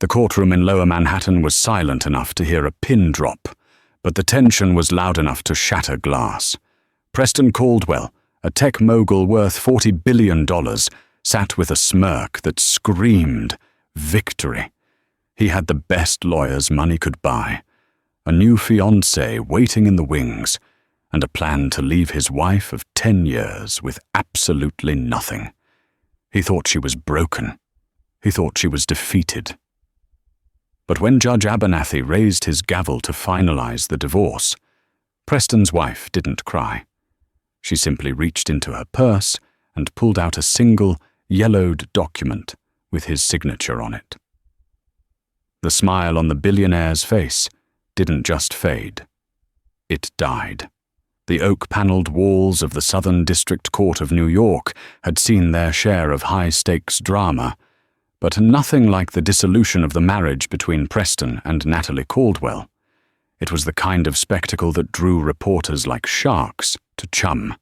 The courtroom in Lower Manhattan was silent enough to hear a pin drop, but the tension was loud enough to shatter glass. Preston Caldwell, a tech mogul worth $40 billion, sat with a smirk that screamed victory. He had the best lawyers money could buy, a new fiancée waiting in the wings, and a plan to leave his wife of 10 years with absolutely nothing. He thought she was broken. He thought she was defeated. But when Judge Abernathy raised his gavel to finalize the divorce, Preston's wife didn't cry. She simply reached into her purse and pulled out a single, yellowed document with his signature on it. The smile on the billionaire's face didn't just fade. It died. The oak-paneled walls of the Southern District Court of New York had seen their share of high-stakes drama, but nothing like the dissolution of the marriage between Preston and Natalie Caldwell. It was the kind of spectacle that drew reporters like sharks to Chum.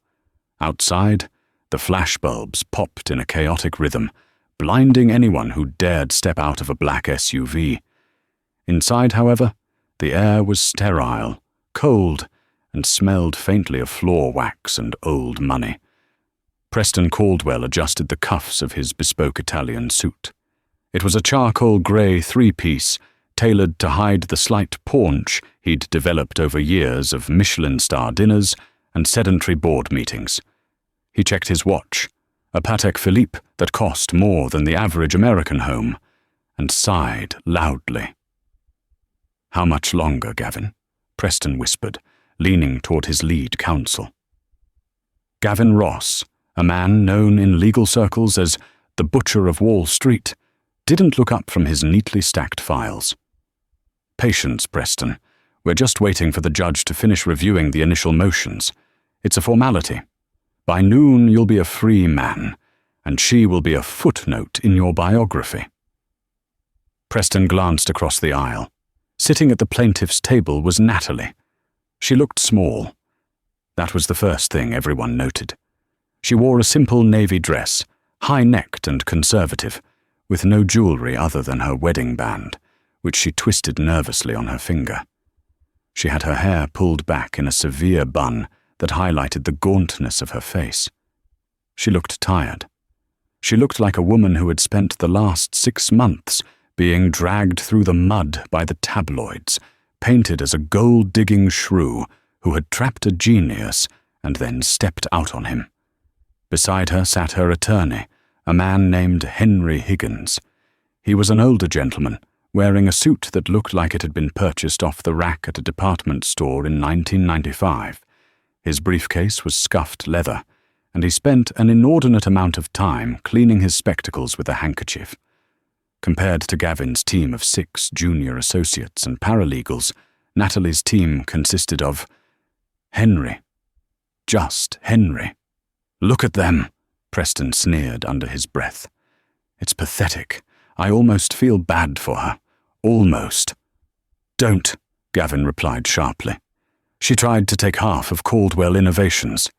Outside, the flashbulbs popped in a chaotic rhythm, blinding anyone who dared step out of a black SUV. Inside, however, the air was sterile, cold, and smelled faintly of floor wax and old money. Preston Caldwell adjusted the cuffs of his bespoke Italian suit. It was a charcoal grey three-piece, tailored to hide the slight paunch he'd developed over years of Michelin star dinners and sedentary board meetings. He checked his watch, a Patek Philippe that cost more than the average American home, and sighed loudly. "How much longer, Gavin?" Preston whispered, leaning toward his lead counsel. Gavin Ross, a man known in legal circles as the Butcher of Wall Street, didn't look up from his neatly stacked files. "Patience, Preston. We're just waiting for the judge to finish reviewing the initial motions. It's a formality. By noon you'll be a free man, and she will be a footnote in your biography." Preston glanced across the aisle. Sitting at the plaintiff's table was Natalie. She looked small. That was the first thing everyone noted. She wore a simple navy dress, high-necked and conservative, with no jewelry other than her wedding band, which she twisted nervously on her finger. She had her hair pulled back in a severe bun that highlighted the gauntness of her face. She looked tired. She looked like a woman who had spent the last 6 months being dragged through the mud by the tabloids, painted as a gold-digging shrew who had trapped a genius and then stepped out on him. Beside her sat her attorney, a man named Henry Higgins. He was an older gentleman, wearing a suit that looked like it had been purchased off the rack at a department store in 1995. His briefcase was scuffed leather, and he spent an inordinate amount of time cleaning his spectacles with a handkerchief. Compared to Gavin's team of 6 junior associates and paralegals, Natalie's team consisted of Henry. Just Henry. "Look at them," Preston sneered under his breath. "It's pathetic. I almost feel bad for her. Almost." "Don't," Gavin replied sharply. "She tried to take half of Caldwell Innovations.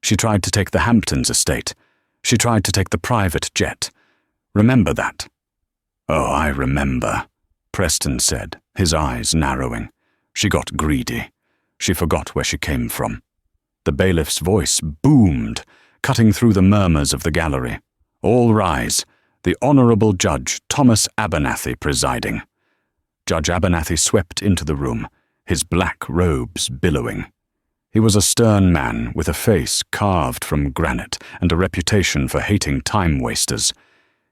She tried to take the Hamptons estate. She tried to take the private jet. Remember that?" "Oh, I remember," Preston said, his eyes narrowing. "She got greedy. She forgot where she came from." The bailiff's voice boomed, cutting through the murmurs of the gallery. "All rise. The Honorable Judge Thomas Abernathy presiding." Judge Abernathy swept into the room, his black robes billowing. He was a stern man with a face carved from granite and a reputation for hating time-wasters.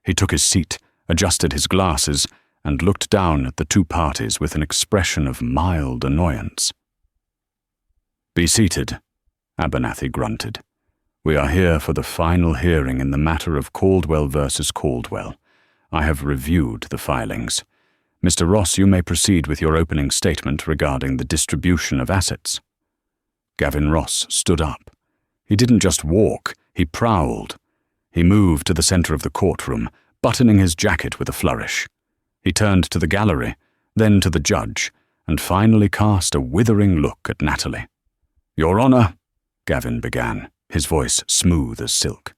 He took his seat, adjusted his glasses, and looked down at the two parties with an expression of mild annoyance. "Be seated," Abernathy grunted. "We are here for the final hearing in the matter of Caldwell versus Caldwell. I have reviewed the filings. Mr. Ross, you may proceed with your opening statement regarding the distribution of assets." Gavin Ross stood up. He didn't just walk, he prowled. He moved to the center of the courtroom, buttoning his jacket with a flourish. He turned to the gallery, then to the judge, and finally cast a withering look at Natalie. "Your Honor," Gavin began, his voice smooth as silk.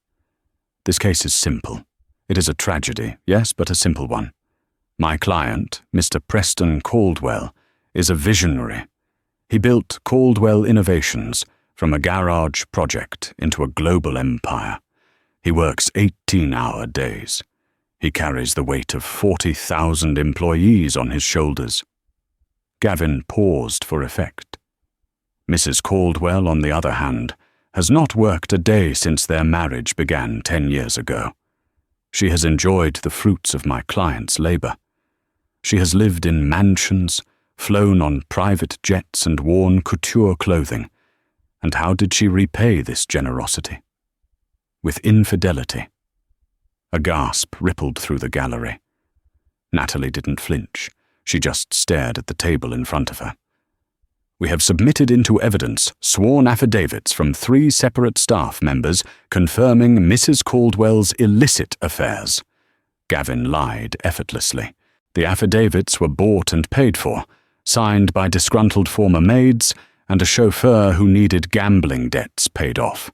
"This case is simple. It is a tragedy, yes, but a simple one. My client, Mr. Preston Caldwell, is a visionary. He built Caldwell Innovations from a garage project into a global empire. He works 18-hour days. He carries the weight of 40,000 employees on his shoulders. Gavin paused for effect. Mrs. Caldwell, on the other hand, has not worked a day since their marriage began 10 years ago. She has enjoyed the fruits of my client's labor. She has lived in mansions, flown on private jets and worn couture clothing. And how did she repay this generosity? With infidelity. A gasp rippled through the gallery. Natalie didn't flinch. She just stared at the table in front of her. We have submitted into evidence sworn affidavits from 3 separate staff members confirming Mrs. Caldwell's illicit affairs. Gavin lied effortlessly. The affidavits were bought and paid for, signed by disgruntled former maids and a chauffeur who needed gambling debts paid off.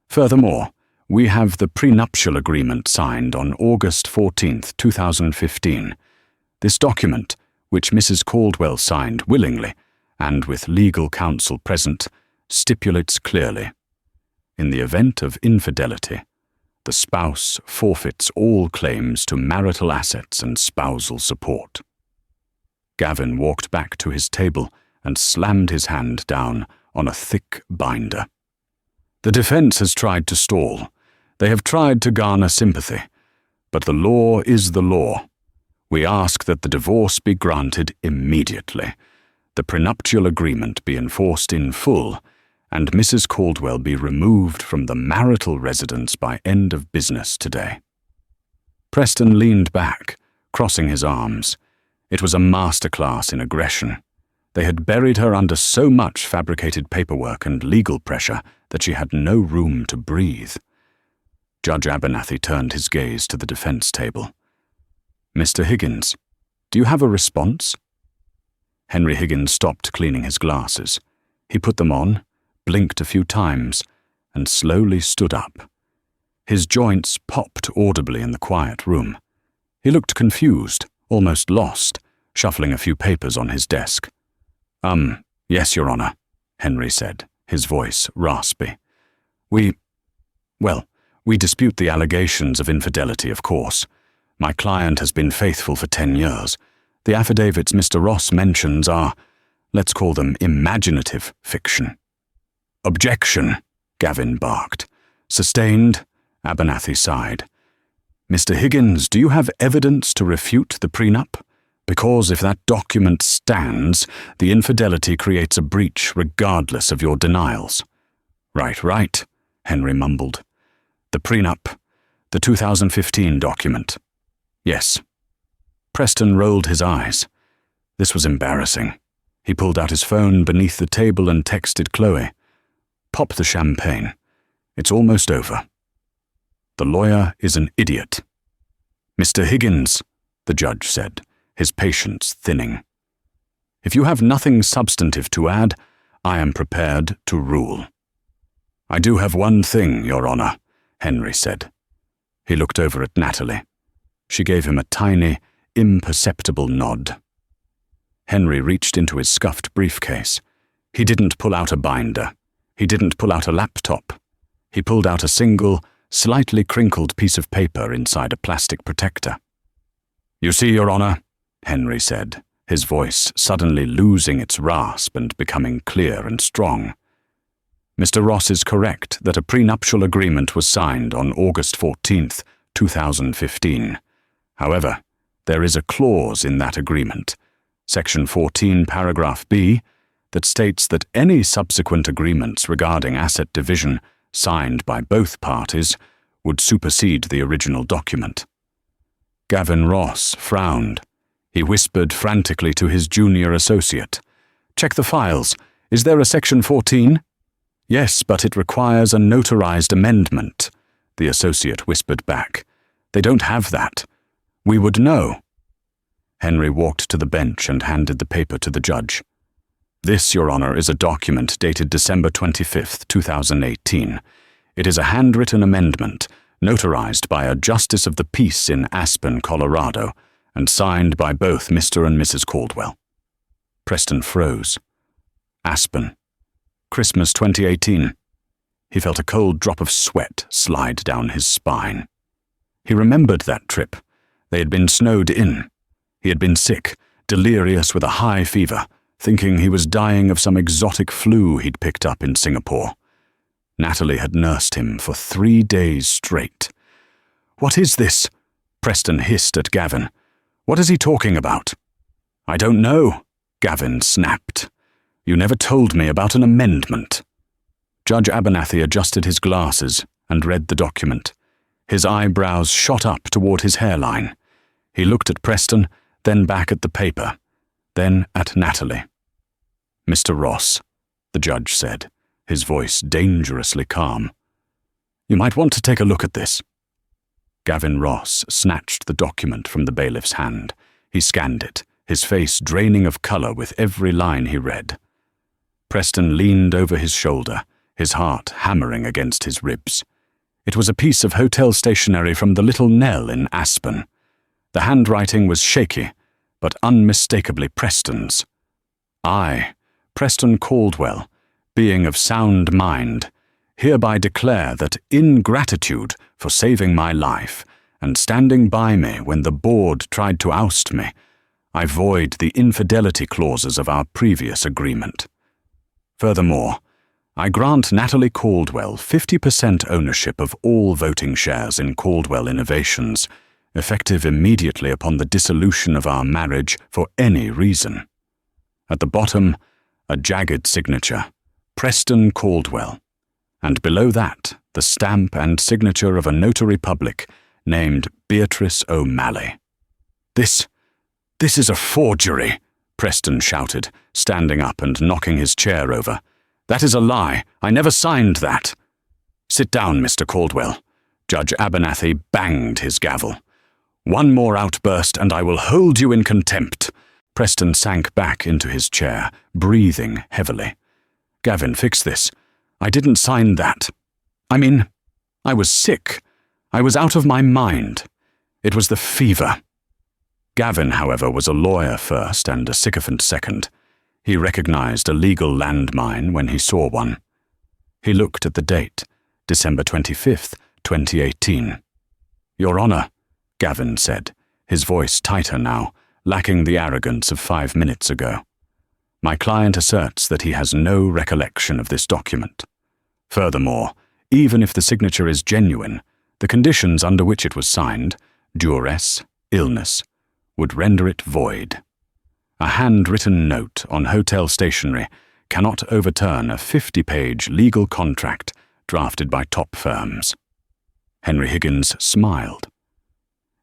Furthermore, we have the prenuptial agreement signed on August 14, 2015. This document, which Mrs. Caldwell signed willingly, and with legal counsel present, stipulates clearly. In the event of infidelity, the spouse forfeits all claims to marital assets and spousal support. Gavin walked back to his table and slammed his hand down on a thick binder. The defense has tried to stall. They have tried to garner sympathy, but the law is the law. We ask that the divorce be granted immediately, the prenuptial agreement be enforced in full, and Mrs. Caldwell be removed from the marital residence by end of business today. Preston leaned back, crossing his arms. It was a masterclass in aggression. They had buried her under so much fabricated paperwork and legal pressure that she had no room to breathe. Judge Abernathy turned his gaze to the defense table. Mr. Higgins, do you have a response? Henry Higgins stopped cleaning his glasses. He put them on, blinked a few times, and slowly stood up. His joints popped audibly in the quiet room. He looked confused, almost lost, shuffling a few papers on his desk. Yes, Your Honor, Henry said, his voice raspy. We dispute the allegations of infidelity, of course. My client has been faithful for 10 years. The affidavits Mr. Ross mentions are, let's call them imaginative fiction. Objection, Gavin barked. Sustained, Abernathy sighed. Mr. Higgins, do you have evidence to refute the prenup? Because if that document stands, the infidelity creates a breach regardless of your denials. Right, Henry mumbled. The prenup, the 2015 document. Yes. Preston rolled his eyes. This was embarrassing. He pulled out his phone beneath the table and texted Chloe. Pop the champagne. It's almost over. The lawyer is an idiot. Mr. Higgins, the judge said, his patience thinning. If you have nothing substantive to add, I am prepared to rule. I do have one thing, Your Honor, Henry said. He looked over at Natalie. She gave him a tiny, imperceptible nod. Henry reached into his scuffed briefcase. He didn't pull out a binder. He didn't pull out a laptop. He pulled out a single, slightly crinkled piece of paper inside a plastic protector. You see, Your Honor, Henry said, his voice suddenly losing its rasp and becoming clear and strong. Mr. Ross is correct that a prenuptial agreement was signed on August 14, 2015. However, there is a clause in that agreement, Section 14, Paragraph B, that states that any subsequent agreements regarding asset division signed by both parties would supersede the original document. Gavin Ross frowned. He whispered frantically to his junior associate. Check the files. Is there a Section 14? Yes, but it requires a notarized amendment, the associate whispered back. They don't have that. We would know. Henry walked to the bench and handed the paper to the judge. This, Your Honor, is a document dated December 25, 2018. It is a handwritten amendment, notarized by a justice of the peace in Aspen, Colorado, and signed by both Mr. and Mrs. Caldwell. Preston froze. Aspen. Christmas 2018. He felt a cold drop of sweat slide down his spine. He remembered that trip. They had been snowed in. He had been sick, delirious with a high fever, thinking he was dying of some exotic flu he'd picked up in Singapore. Natalie had nursed him for 3 days straight. "What is this?" Preston hissed at Gavin. "What is he talking about?" "I don't know," Gavin snapped. "You never told me about an amendment." Judge Abernathy adjusted his glasses and read the document. His eyebrows shot up toward his hairline. He looked at Preston, then back at the paper, then at Natalie. "Mr. Ross," the judge said, his voice dangerously calm. "You might want to take a look at this." Gavin Ross snatched the document from the bailiff's hand. He scanned it, his face draining of color with every line he read. Preston leaned over his shoulder, his heart hammering against his ribs. It was a piece of hotel stationery from the Little Nell in Aspen. The handwriting was shaky, but unmistakably Preston's. "I, Preston Caldwell, being of sound mind, hereby declare that in gratitude for saving my life and standing by me when the board tried to oust me, I void the infidelity clauses of our previous agreement. Furthermore, I grant Natalie Caldwell 50% ownership of all voting shares in Caldwell Innovations, effective immediately upon the dissolution of our marriage for any reason." At the bottom, a jagged signature, Preston Caldwell, and below that, the stamp and signature of a notary public named Beatrice O'Malley. This is a forgery," Preston shouted, standing up and knocking his chair over. "That is a lie. I never signed that." "Sit down, Mr. Caldwell." Judge Abernathy banged his gavel. "One more outburst and I will hold you in contempt." Preston sank back into his chair, breathing heavily. "Gavin, fix this. I didn't sign that. I was sick. I was out of my mind. It was the fever." Gavin, however, was a lawyer first and a sycophant second. He recognized a legal landmine when he saw one. He looked at the date, December 25th, 2018. "Your Honor," Gavin said, his voice tighter now, lacking the arrogance of 5 minutes ago. "My client asserts that he has no recollection of this document. Furthermore, even if the signature is genuine, the conditions under which it was signed, duress, illness, would render it void. A handwritten note on hotel stationery cannot overturn a 50-page legal contract drafted by top firms." Henry Higgins smiled.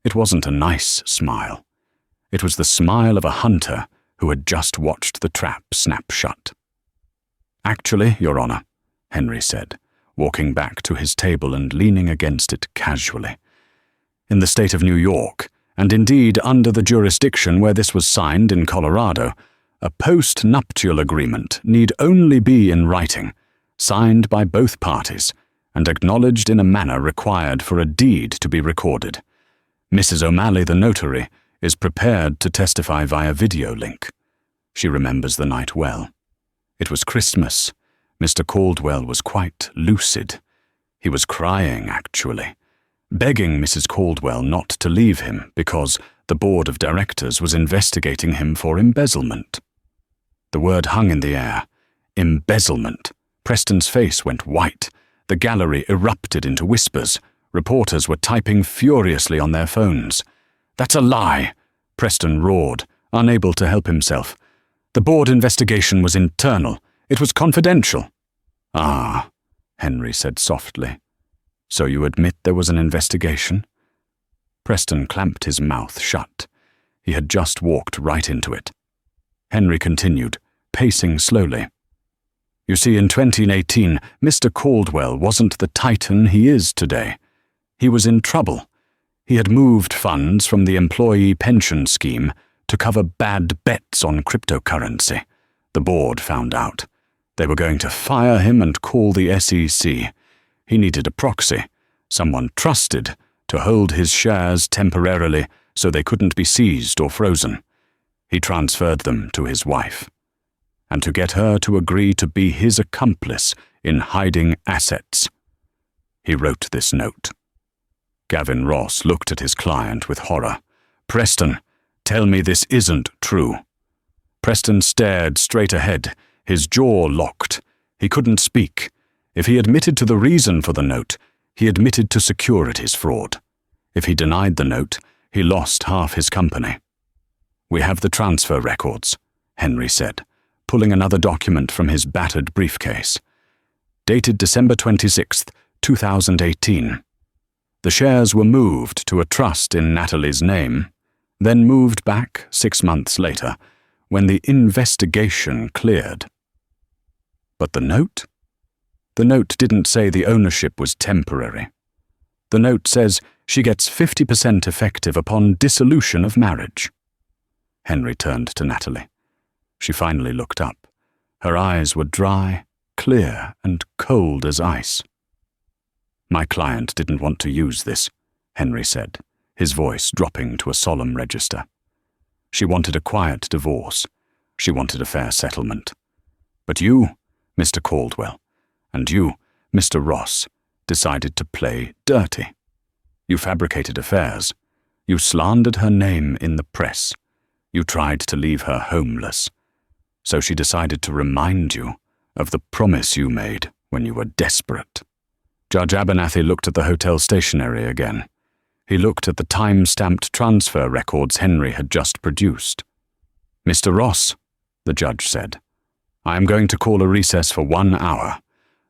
It wasn't a nice smile. It was the smile of a hunter who had just watched the trap snap shut. "Actually, Your Honor," Henry said, walking back to his table and leaning against it casually. "In the state of New York, and indeed under the jurisdiction where this was signed in Colorado, a post-nuptial agreement need only be in writing, signed by both parties, and acknowledged in a manner required for a deed to be recorded. Mrs. O'Malley, the notary, is prepared to testify via video link. She remembers the night well. It was Christmas. Mr. Caldwell was quite lucid. He was crying, actually, begging Mrs. Caldwell not to leave him because the board of directors was investigating him for embezzlement." The word hung in the air. Embezzlement. Preston's face went white. The gallery erupted into whispers. Reporters were typing furiously on their phones. "That's a lie," Preston roared, unable to help himself. "The board investigation was internal. It was confidential." "Ah," Henry said softly. "So you admit there was an investigation?" Preston clamped his mouth shut. He had just walked right into it. Henry continued, pacing slowly. "You see, in 2018, Mr. Caldwell wasn't the titan he is today. He was in trouble. He had moved funds from the employee pension scheme to cover bad bets on cryptocurrency. The board found out. They were going to fire him and call the SEC. He needed a proxy, someone trusted, to hold his shares temporarily so they couldn't be seized or frozen. He transferred them to his wife, and to get her to agree to be his accomplice in hiding assets. He wrote this note. Gavin Ross looked at his client with horror. "Preston, tell me this isn't true." Preston stared straight ahead, his jaw locked. He couldn't speak. If he admitted to the reason for the note, he admitted to securities fraud. If he denied the note, he lost half his company. "We have the transfer records," Henry said, pulling another document from his battered briefcase. Dated December 26th, 2018. The shares were moved to a trust in Natalie's name, then moved back 6 months later, when the investigation cleared. But the note? The note didn't say the ownership was temporary. The note says she gets 50% effective upon dissolution of marriage. Henry turned to Natalie. She finally looked up. Her eyes were dry, clear, and cold as ice. "My client didn't want to use this," Henry said, his voice dropping to a solemn register. "She wanted a quiet divorce. She wanted a fair settlement. But you, Mr. Caldwell, and you, Mr. Ross, decided to play dirty. You fabricated affairs. You slandered her name in the press. You tried to leave her homeless. So she decided to remind you of the promise you made when you were desperate." Judge Abernathy looked at the hotel stationery again. He looked at the time-stamped transfer records Henry had just produced. "Mr. Ross," the judge said, "I am going to call a recess for 1 hour.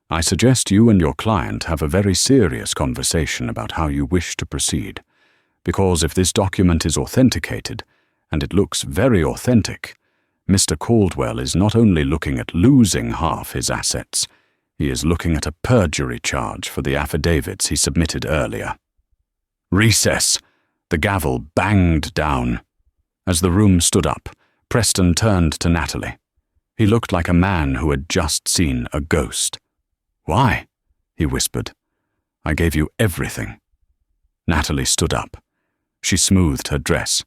I suggest you and your client have a very serious conversation about how you wish to proceed, because if this document is authenticated, and it looks very authentic, Mr. Caldwell is not only looking at losing half his assets, he is looking at a perjury charge for the affidavits he submitted earlier." "Recess!" The gavel banged down. As the room stood up, Preston turned to Natalie. He looked like a man who had just seen a ghost. "Why?" he whispered. "I gave you everything." Natalie stood up. She smoothed her dress.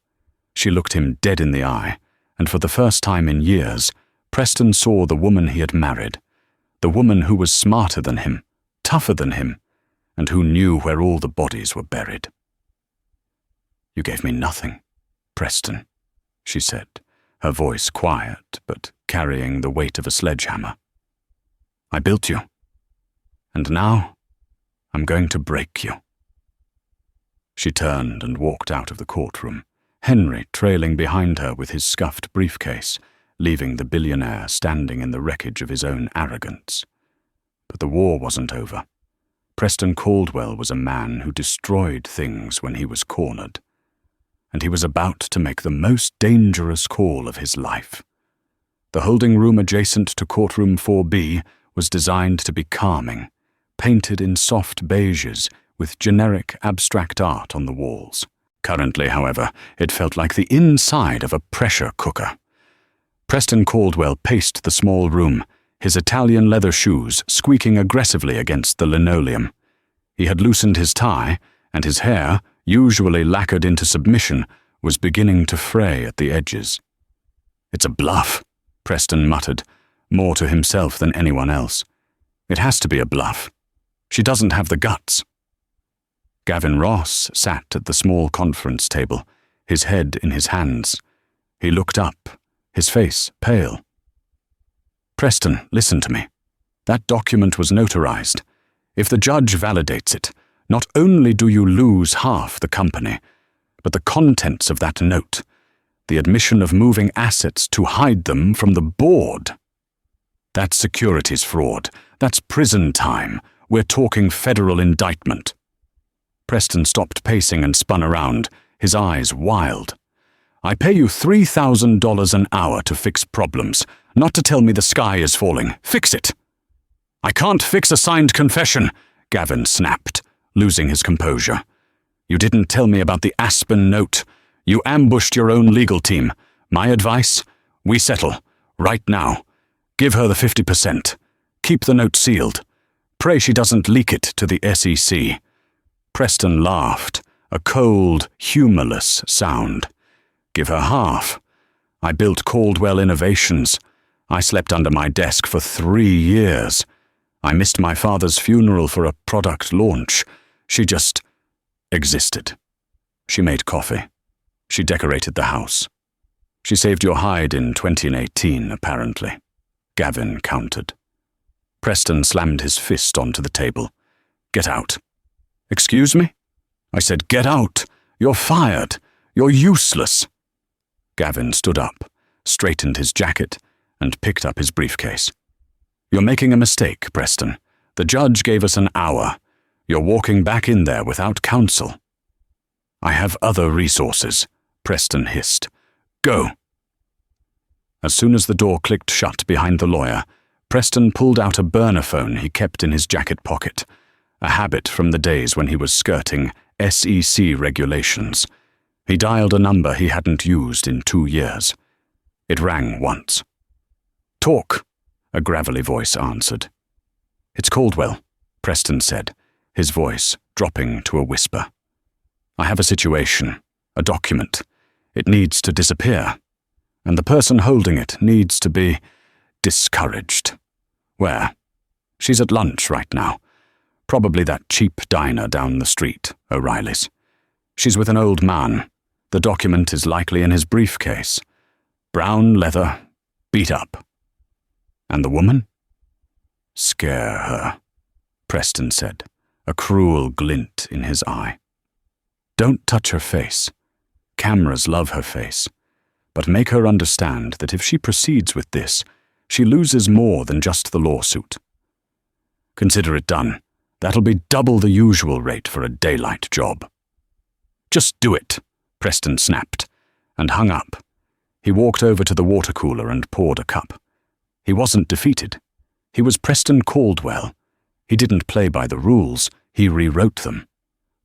She looked him dead in the eye, and for the first time in years, Preston saw the woman he had married, the woman who was smarter than him, tougher than him, and who knew where all the bodies were buried. "You gave me nothing, Preston," she said, her voice quiet but carrying the weight of a sledgehammer. "I built you, and now I'm going to break you." She turned and walked out of the courtroom, Henry trailing behind her with his scuffed briefcase, leaving the billionaire standing in the wreckage of his own arrogance. But the war wasn't over. Preston Caldwell was a man who destroyed things when he was cornered, and he was about to make the most dangerous call of his life. The holding room adjacent to courtroom 4B was designed to be calming, painted in soft beiges with generic abstract art on the walls. Currently, however, it felt like the inside of a pressure cooker. Preston Caldwell paced the small room, his Italian leather shoes squeaking aggressively against the linoleum. He had loosened his tie, and his hair, usually lacquered into submission, was beginning to fray at the edges. "It's a bluff," Preston muttered, more to himself than anyone else. "It has to be a bluff. She doesn't have the guts." Gavin Ross sat at the small conference table, his head in his hands. He looked up, his face pale. "Preston, listen to me. That document was notarized. If the judge validates it, not only do you lose half the company, but the contents of that note, the admission of moving assets to hide them from the board. That's securities fraud. That's prison time. We're talking federal indictment." Preston stopped pacing and spun around, his eyes wild. "I pay you $3,000 an hour to fix problems, not to tell me the sky is falling. Fix it." "I can't fix a signed confession," Gavin snapped, losing his composure. "You didn't tell me about the Aspen note. You ambushed your own legal team. My advice? We settle. Right now. Give her the 50%. Keep the note sealed. Pray she doesn't leak it to the SEC." Preston laughed, a cold, humorless sound. Give her half. I built Caldwell Innovations. I slept under my desk for 3 years. I missed my father's funeral for a product launch. She just existed. She made coffee. She decorated the house. She saved your hide in 2018, apparently. Gavin countered. Preston slammed his fist onto the table. Get out. Excuse me? I said, get out. You're fired. You're useless. Gavin stood up, straightened his jacket, and picked up his briefcase. You're making a mistake, Preston. The judge gave us an hour. You're walking back in there without counsel. I have other resources, Preston hissed. Go. As soon as the door clicked shut behind the lawyer, Preston pulled out a burner phone he kept in his jacket pocket, a habit from the days when he was skirting SEC regulations. He dialed a number he hadn't used in 2 years. It rang once. Talk, a gravelly voice answered. It's Caldwell, Preston said, his voice dropping to a whisper. I have a situation, a document. It needs to disappear, and the person holding it needs to be discouraged. Where? She's at lunch right now. Probably that cheap diner down the street, O'Reilly's. She's with an old man. The document is likely in his briefcase. Brown leather, beat up. And the woman? Scare her, Preston said, a cruel glint in his eye. Don't touch her face. Cameras love her face. But make her understand that if she proceeds with this, she loses more than just the lawsuit. Consider it done. That'll be double the usual rate for a daylight job. Just do it, Preston snapped, and hung up. He walked over to the water cooler and poured a cup. He wasn't defeated. He was Preston Caldwell. He didn't play by the rules, he rewrote them.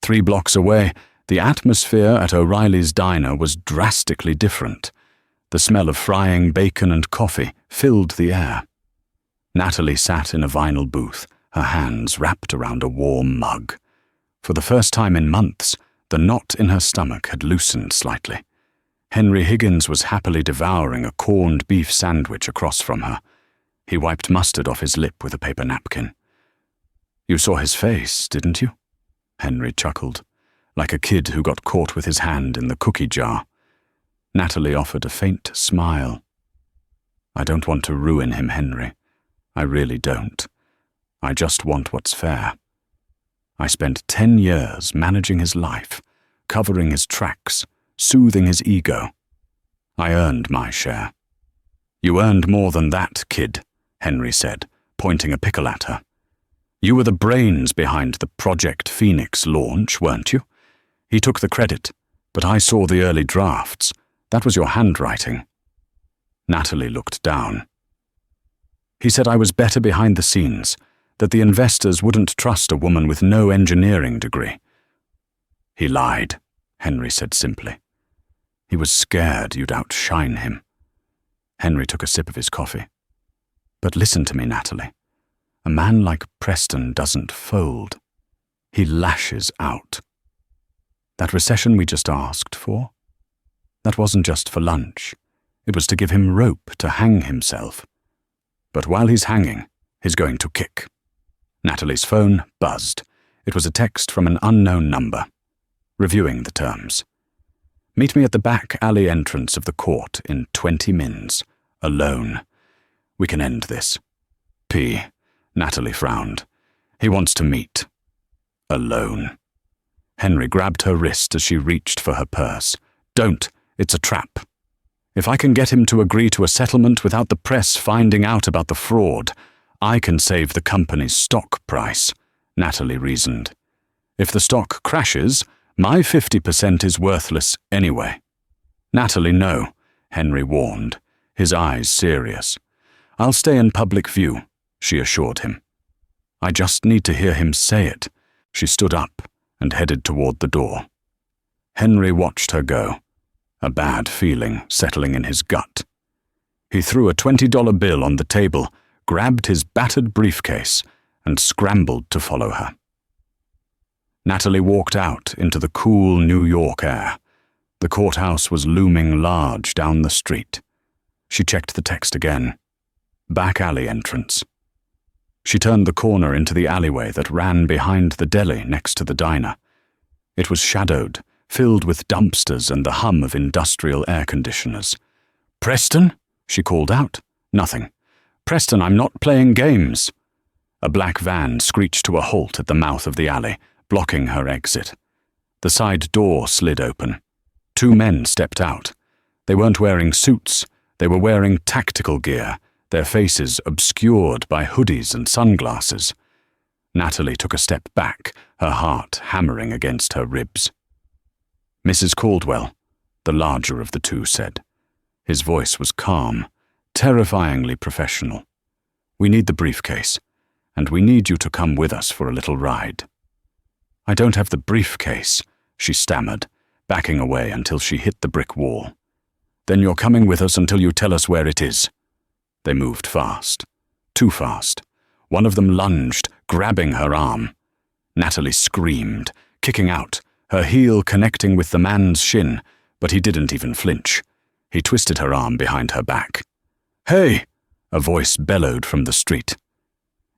3 blocks away, the atmosphere at O'Reilly's diner was drastically different. The smell of frying bacon and coffee filled the air. Natalie sat in a vinyl booth, her hands wrapped around a warm mug. For the first time in months, the knot in her stomach had loosened slightly. Henry Higgins was happily devouring a corned beef sandwich across from her. He wiped mustard off his lip with a paper napkin. You saw his face, didn't you? Henry chuckled, like a kid who got caught with his hand in the cookie jar. Natalie offered a faint smile. I don't want to ruin him, Henry. I really don't. I just want what's fair. I spent 10 years managing his life, covering his tracks, soothing his ego. I earned my share. You earned more than that, kid, Henry said, pointing a pickle at her. You were the brains behind the Project Phoenix launch, weren't you? He took the credit, but I saw the early drafts. That was your handwriting. Natalie looked down. He said I was better behind the scenes, that the investors wouldn't trust a woman with no engineering degree. He lied, Henry said simply. He was scared you'd outshine him. Henry took a sip of his coffee. But listen to me, Natalie. A man like Preston doesn't fold. He lashes out. That recession we just asked for? That wasn't just for lunch. It was to give him rope to hang himself. But while he's hanging, he's going to kick. Natalie's phone buzzed. It was a text from an unknown number. Reviewing the terms. Meet me at the back alley entrance of the court in 20 mins. Alone. We can end this. P. Natalie frowned. He wants to meet. Alone. Henry grabbed her wrist as she reached for her purse. Don't. It's a trap. If I can get him to agree to a settlement without the press finding out about the fraud, I can save the company's stock price, Natalie reasoned. If the stock crashes, my 50% is worthless anyway. Natalie, no, Henry warned, his eyes serious. I'll stay in public view, she assured him. I just need to hear him say it. She stood up and headed toward the door. Henry watched her go, a bad feeling settling in his gut. He threw a $20 bill on the table, grabbed his battered briefcase, and scrambled to follow her. Natalie walked out into the cool New York air. The courthouse was looming large down the street. She checked the text again. Back alley entrance. She turned the corner into the alleyway that ran behind the deli next to the diner. It was shadowed, filled with dumpsters and the hum of industrial air conditioners. "Preston?" she called out. Nothing. "Preston, I'm not playing games." A black van screeched to a halt at the mouth of the alley, blocking her exit. The side door slid open. 2 men stepped out. They weren't wearing suits. They were wearing tactical gear, their faces obscured by hoodies and sunglasses. Natalie took a step back, her heart hammering against her ribs. "Mrs. Caldwell," the larger of the two said. His voice was calm, terrifyingly professional. "We need the briefcase, and we need you to come with us for a little ride." "I don't have the briefcase," she stammered, backing away until she hit the brick wall. "Then you're coming with us until you tell us where it is." They moved fast. Too fast. One of them lunged, grabbing her arm. Natalie screamed, kicking out, her heel connecting with the man's shin, but he didn't even flinch. He twisted her arm behind her back. "Hey!" a voice bellowed from the street.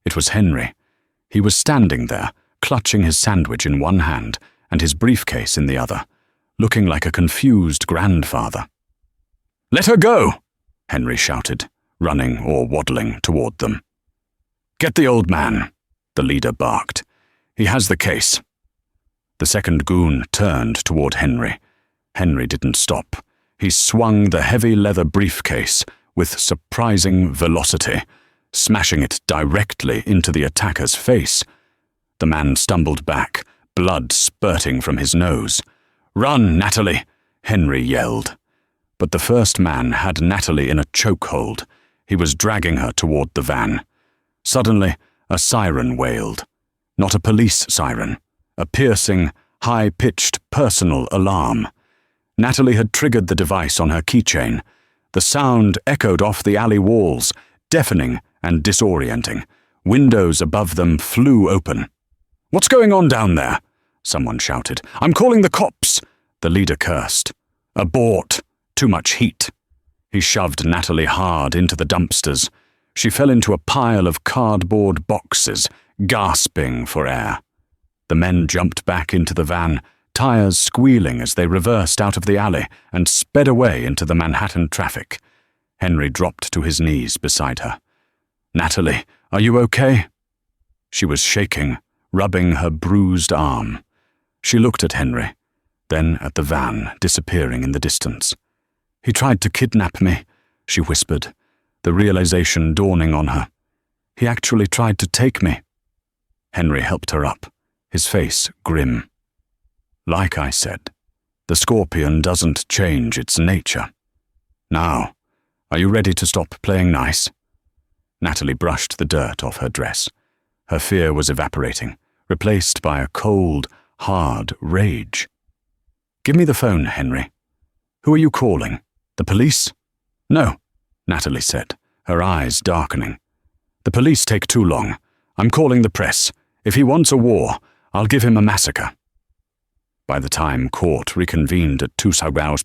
It was Henry. He was standing there, clutching his sandwich in one hand and his briefcase in the other, looking like a confused grandfather. "Let her go!" Henry shouted, running or waddling toward them. "Get the old man," the leader barked. "He has the case." The second goon turned toward Henry. Henry didn't stop. He swung the heavy leather briefcase with surprising velocity, smashing it directly into the attacker's face. The man stumbled back, blood spurting from his nose. "Run, Natalie!" Henry yelled. But the first man had Natalie in a chokehold. He was dragging her toward the van. Suddenly, a siren wailed. Not a police siren. A piercing, high-pitched personal alarm. Natalie had triggered the device on her keychain. The sound echoed off the alley walls, deafening and disorienting. Windows above them flew open. "What's going on down there?" someone shouted. "I'm calling the cops!" The leader cursed. "Abort! Too much heat." He shoved Natalie hard into the dumpsters. She fell into a pile of cardboard boxes, gasping for air. The men jumped back into the van, tires squealing as they reversed out of the alley and sped away into the Manhattan traffic. Henry dropped to his knees beside her. "Natalie, are you okay?" She was shaking, rubbing her bruised arm. She looked at Henry, then at the van disappearing in the distance. "He tried to kidnap me," she whispered, the realization dawning on her. "He actually tried to take me." Henry helped her up, his face grim. "Like I said, the scorpion doesn't change its nature. Now, are you ready to stop playing nice?" Natalie brushed the dirt off her dress. Her fear was evaporating, replaced by a cold, hard rage. "Give me the phone, Henry." "Who are you calling? The police?" "No," Natalie said, her eyes darkening. "The police take too long. I'm calling the press. If he wants a war, I'll give him a massacre." By the time court reconvened at 2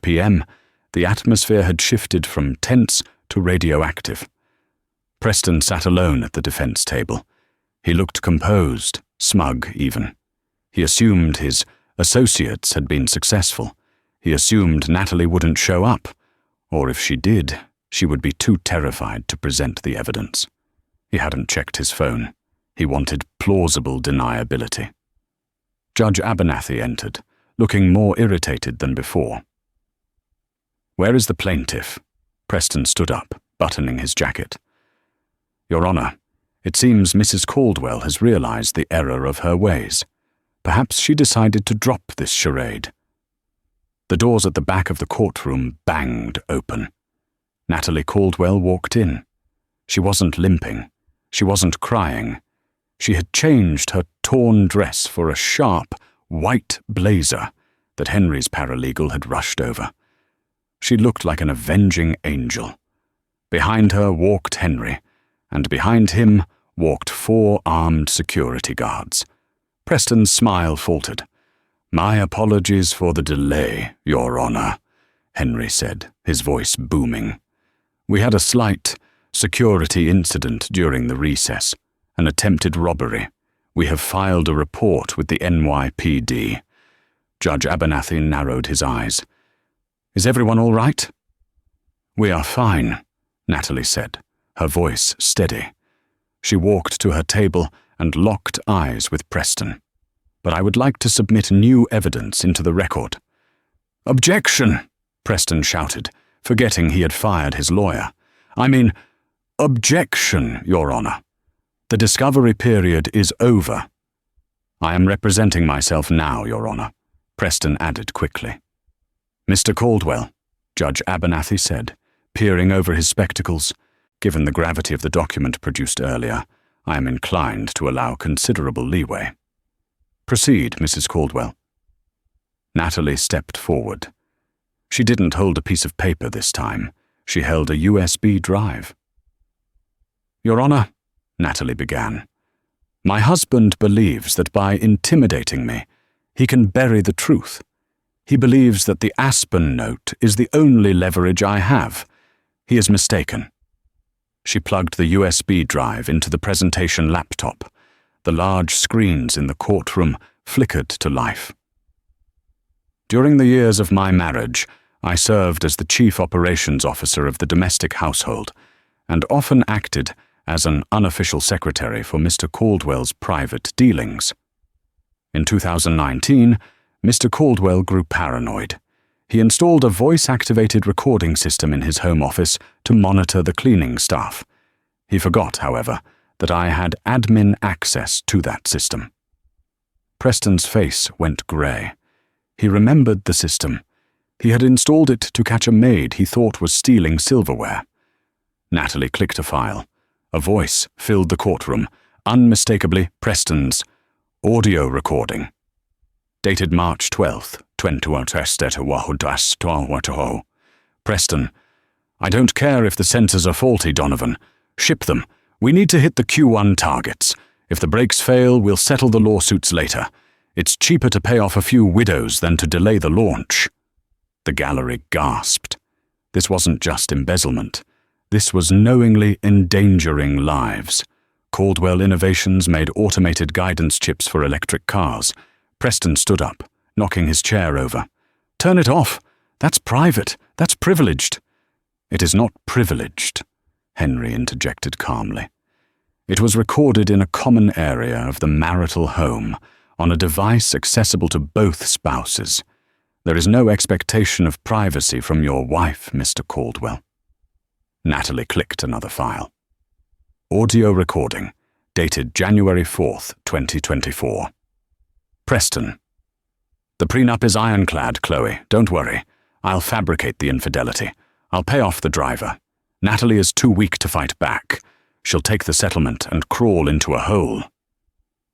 p.m., the atmosphere had shifted from tense to radioactive. Preston sat alone at the defense table. He looked composed, smug even. He assumed his associates had been successful. He assumed Natalie wouldn't show up, or if she did, she would be too terrified to present the evidence. He hadn't checked his phone. He wanted plausible deniability. Judge Abernathy entered, looking more irritated than before. "Where is the plaintiff?" Preston stood up, buttoning his jacket. "Your Honor, it seems Mrs. Caldwell has realized the error of her ways. Perhaps she decided to drop this charade." The doors at the back of the courtroom banged open. Natalie Caldwell walked in. She wasn't limping. She wasn't crying. She had changed her torn dress for a sharp, white blazer that Henry's paralegal had rushed over. She looked like an avenging angel. Behind her walked Henry, and behind him walked 4 armed security guards. Preston's smile faltered. "My apologies for the delay, Your Honor," Henry said, his voice booming. "We had a slight security incident during the recess, an attempted robbery. We have filed a report with the NYPD. Judge Abernathy narrowed his eyes. "Is everyone all right?" "We are fine," Natalie said, her voice steady. She walked to her table and locked eyes with Preston. "But I would like to submit new evidence into the record." "Objection!" Preston shouted, forgetting he had fired his lawyer. "I mean, objection, Your Honor. The discovery period is over." "I am representing myself now, Your Honor," Preston added quickly. "Mr. Caldwell," Judge Abernathy said, peering over his spectacles, "given the gravity of the document produced earlier, I am inclined to allow considerable leeway." "Proceed, Mrs. Caldwell." Natalie stepped forward. She didn't hold a piece of paper this time. She held a USB drive. "Your Honor," Natalie began, "my husband believes that by intimidating me, he can bury the truth. He believes that the Aspen note is the only leverage I have. He is mistaken." She plugged the USB drive into the presentation laptop. The large screens in the courtroom flickered to life. "During the years of my marriage, I served as the chief operations officer of the domestic household, and often acted as an unofficial secretary for Mr. Caldwell's private dealings. In 2019, Mr. Caldwell grew paranoid. He installed a voice-activated recording system in his home office to monitor the cleaning staff. He forgot, however, that I had admin access to that system." Preston's face went grey. He remembered the system. He had installed it to catch a maid he thought was stealing silverware. Natalie clicked a file. A voice filled the courtroom, unmistakably Preston's. Audio recording. Dated March 12th, 2022. Preston: "I don't care if the sensors are faulty, Donovan. Ship them. We need to hit the Q1 targets. If the brakes fail, we'll settle the lawsuits later. It's cheaper to pay off a few widows than to delay the launch." The gallery gasped. This wasn't just embezzlement. This was knowingly endangering lives. Caldwell Innovations made automated guidance chips for electric cars. Preston stood up, knocking his chair over. "Turn it off. That's private. That's privileged." "It is not privileged," Henry interjected calmly. "It was recorded in a common area of the marital home, on a device accessible to both spouses. There is no expectation of privacy from your wife, Mr. Caldwell." Natalie clicked another file. Audio recording, dated January 4th, 2024. Preston: "The prenup is ironclad, Chloe. Don't worry. I'll fabricate the infidelity. I'll pay off the driver. Natalie is too weak to fight back. She'll take the settlement and crawl into a hole."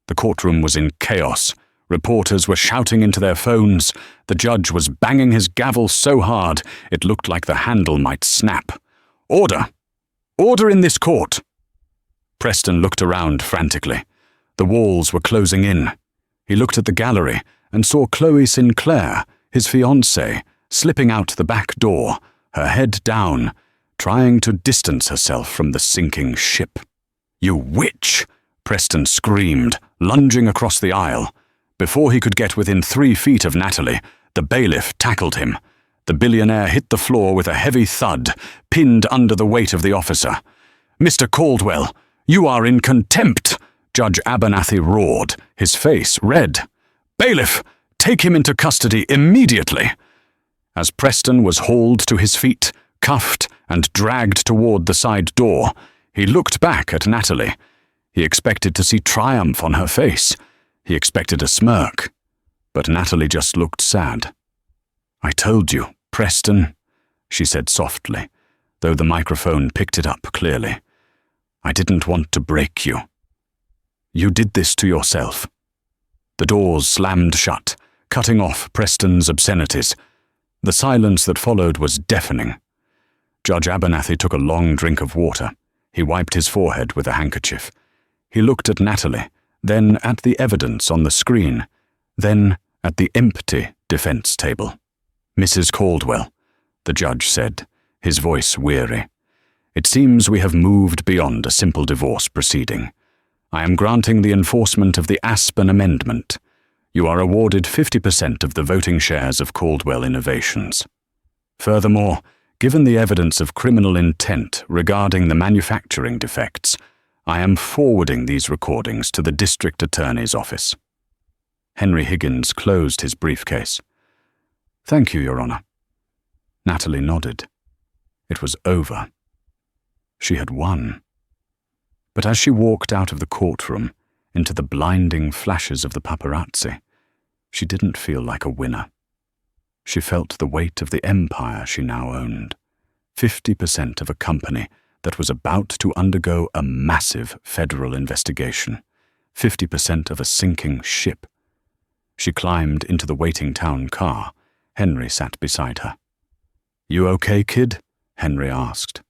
The courtroom was in chaos. Reporters were shouting into their phones. The judge was banging his gavel so hard it looked like the handle might snap. "Order! Order in this court!" Preston looked around frantically. The walls were closing in. He looked at the gallery and saw Chloe Sinclair, his fiancée, slipping out the back door, her head down, trying to distance herself from the sinking ship. "You witch!" Preston screamed, lunging across the aisle. Before he could get within 3 feet of Natalie, the bailiff tackled him. The billionaire hit the floor with a heavy thud, pinned under the weight of the officer. "Mr. Caldwell, you are in contempt!" Judge Abernathy roared, his face red. "Bailiff, take him into custody immediately!" As Preston was hauled to his feet, cuffed, and dragged toward the side door, he looked back at Natalie. He expected to see triumph on her face. He expected a smirk. But Natalie just looked sad. "I told you, Preston," she said softly, though the microphone picked it up clearly. "I didn't want to break you. You did this to yourself." The doors slammed shut, cutting off Preston's obscenities. The silence that followed was deafening. Judge Abernathy took a long drink of water. He wiped his forehead with a handkerchief. He looked at Natalie, then at the evidence on the screen, then at the empty defense table. "Mrs. Caldwell," the judge said, his voice weary, "it seems we have moved beyond a simple divorce proceeding. I am granting the enforcement of the Aspen Amendment. You are awarded 50% of the voting shares of Caldwell Innovations. Furthermore, given the evidence of criminal intent regarding the manufacturing defects, I am forwarding these recordings to the district attorney's office." Henry Higgins closed his briefcase. "Thank you, Your Honor." Natalie nodded. It was over. She had won. But as she walked out of the courtroom into the blinding flashes of the paparazzi, she didn't feel like a winner. She felt the weight of the empire she now owned, 50% of a company that was about to undergo a massive federal investigation, 50% of a sinking ship. She climbed into the waiting town car. Henry sat beside her. "You okay, kid?" Henry asked.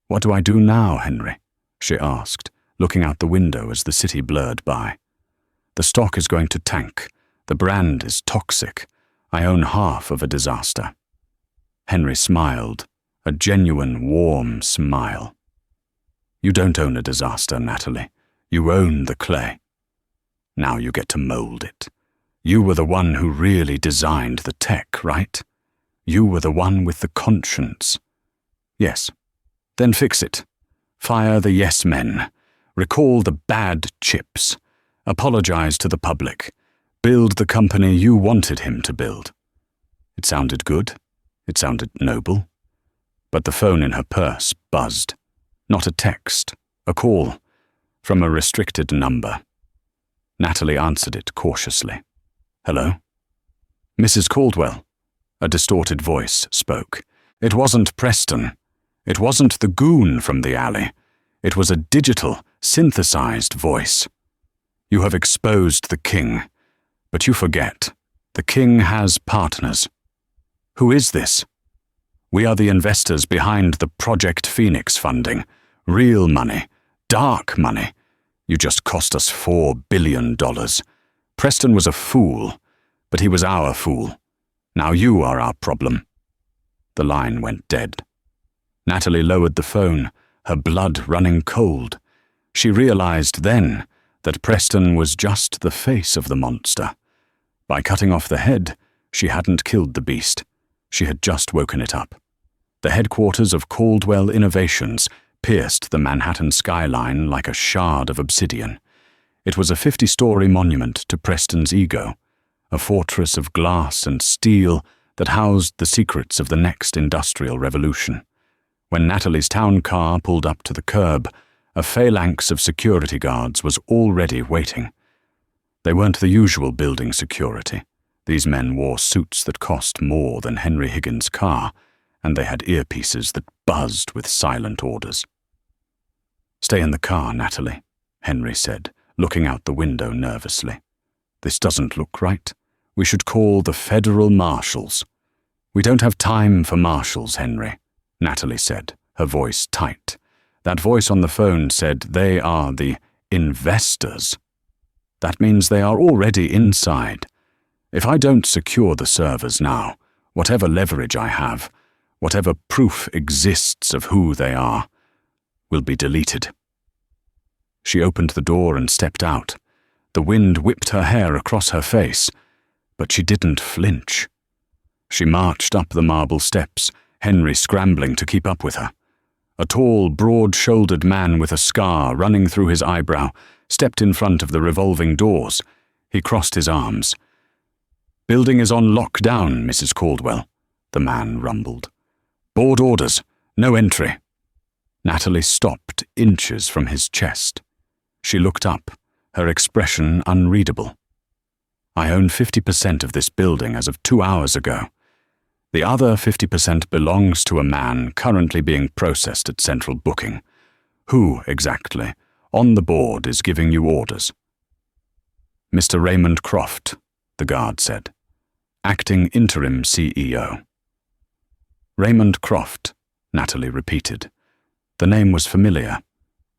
"What do I do now, Henry?" she asked, looking out the window as the city blurred by. "The stock is going to tank. The brand is toxic. I own half of a disaster." Henry smiled, a genuine, warm smile. "You don't own a disaster, Natalie. You own the clay. Now you get to mold it. You were the one who really designed the tech, right? You were the one with the conscience. Yes. Then fix it. Fire the yes men. Recall the bad chips. Apologize to the public. Build the company you wanted him to build." It sounded good. It sounded noble. But the phone in her purse buzzed. Not a text, a call, from a restricted number. Natalie answered it cautiously. "Hello?" "Mrs. Caldwell," a distorted voice spoke. It wasn't Preston. It wasn't the goon from the alley. It was a digital, synthesized voice. "You have exposed the king, but you forget. The king has partners." "Who is this?" "We are the investors behind the Project Phoenix funding. Real money. Dark money. You just cost us $4 billion. Preston was a fool, but he was our fool. Now you are our problem." The line went dead. Natalie lowered the phone, her blood running cold. She realized then that Preston was just the face of the monster. By cutting off the head, she hadn't killed the beast. She had just woken it up. The headquarters of Caldwell Innovations pierced the Manhattan skyline like a shard of obsidian. It was a 50-story monument to Preston's ego, a fortress of glass and steel that housed the secrets of the next industrial revolution. When Natalie's town car pulled up to the curb, a phalanx of security guards was already waiting. They weren't the usual building security. These men wore suits that cost more than Henry Higgins' car, and they had earpieces that buzzed with silent orders. "Stay in the car, Natalie," Henry said, looking out the window nervously. "This doesn't look right. We should call the federal marshals." "We don't have time for marshals, Henry," Natalie said, her voice tight. That voice on the phone said they are the investors. That means they are already inside. If I don't secure the servers now, whatever leverage I have, whatever proof exists of who they are, will be deleted. She opened the door and stepped out. The wind whipped her hair across her face, but she didn't flinch. She marched up the marble steps, Henry scrambling to keep up with her. A tall, broad-shouldered man with a scar running through his eyebrow stepped in front of the revolving doors. He crossed his arms. "Building is on lockdown, Mrs. Caldwell," the man rumbled. "Board orders. No entry." Natalie stopped inches from his chest. She looked up, her expression unreadable. "I own 50% of this building as of 2 hours ago. The other 50% belongs to a man currently being processed at central booking. Who, exactly, on the board is giving you orders?" "Mr. Raymond Croft," the guard said. "Acting interim CEO." "Raymond Croft," Natalie repeated. The name was familiar.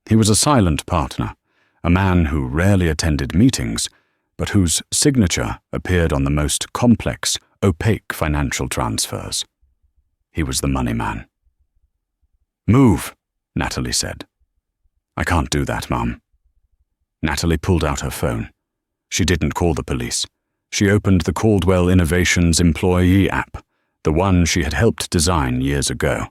He was a silent partner, a man who rarely attended meetings, but whose signature appeared on the most complex, opaque financial transfers. He was the money man. "Move," Natalie said. "I can't do that, Mum." Natalie pulled out her phone. She didn't call the police. She opened the Caldwell Innovations employee app, the one she had helped design years ago.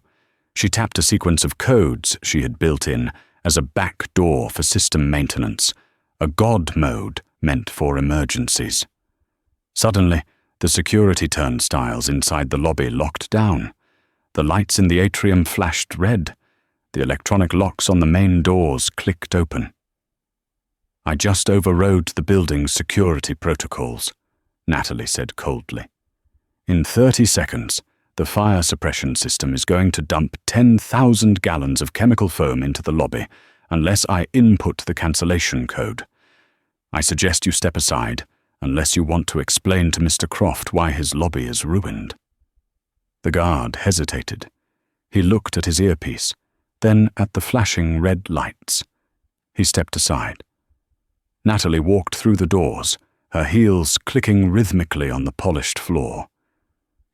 She tapped a sequence of codes she had built in as a back door for system maintenance, a God mode meant for emergencies. Suddenly, the security turnstiles inside the lobby locked down. The lights in the atrium flashed red. The electronic locks on the main doors clicked open. "I just overrode the building's security protocols," Natalie said coldly. "In 30 seconds, the fire suppression system is going to dump 10,000 gallons of chemical foam into the lobby unless I input the cancellation code. I suggest you step aside unless you want to explain to Mr. Croft why his lobby is ruined." The guard hesitated. He looked at his earpiece, then at the flashing red lights. He stepped aside. Natalie walked through the doors, her heels clicking rhythmically on the polished floor.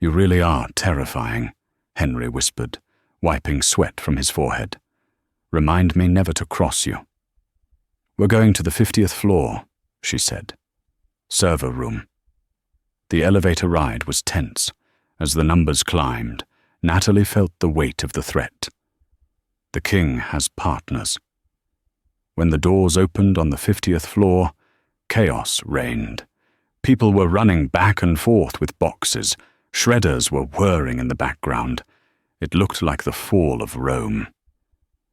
"You really are terrifying," Henry whispered, wiping sweat from his forehead. "Remind me never to cross you." "We're going to the 50th floor," she said. "Server room." The elevator ride was tense. As the numbers climbed, Natalie felt the weight of the threat. The king has partners. When the doors opened on the 50th floor, chaos reigned. People were running back and forth with boxes. Shredders were whirring in the background. It looked like the fall of Rome.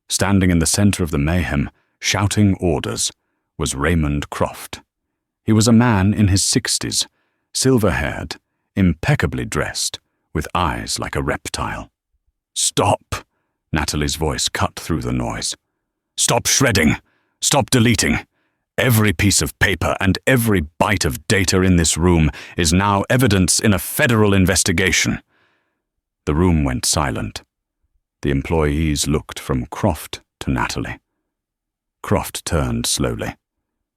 Standing in the center of the mayhem, shouting orders, was Raymond Croft. He was a man in his 60s, silver-haired, impeccably dressed, with eyes like a reptile. "Stop!" Natalie's voice cut through the noise. "Stop shredding! Stop deleting! Every piece of paper and every byte of data in this room is now evidence in a federal investigation." The room went silent. The employees looked from Croft to Natalie. Croft turned slowly.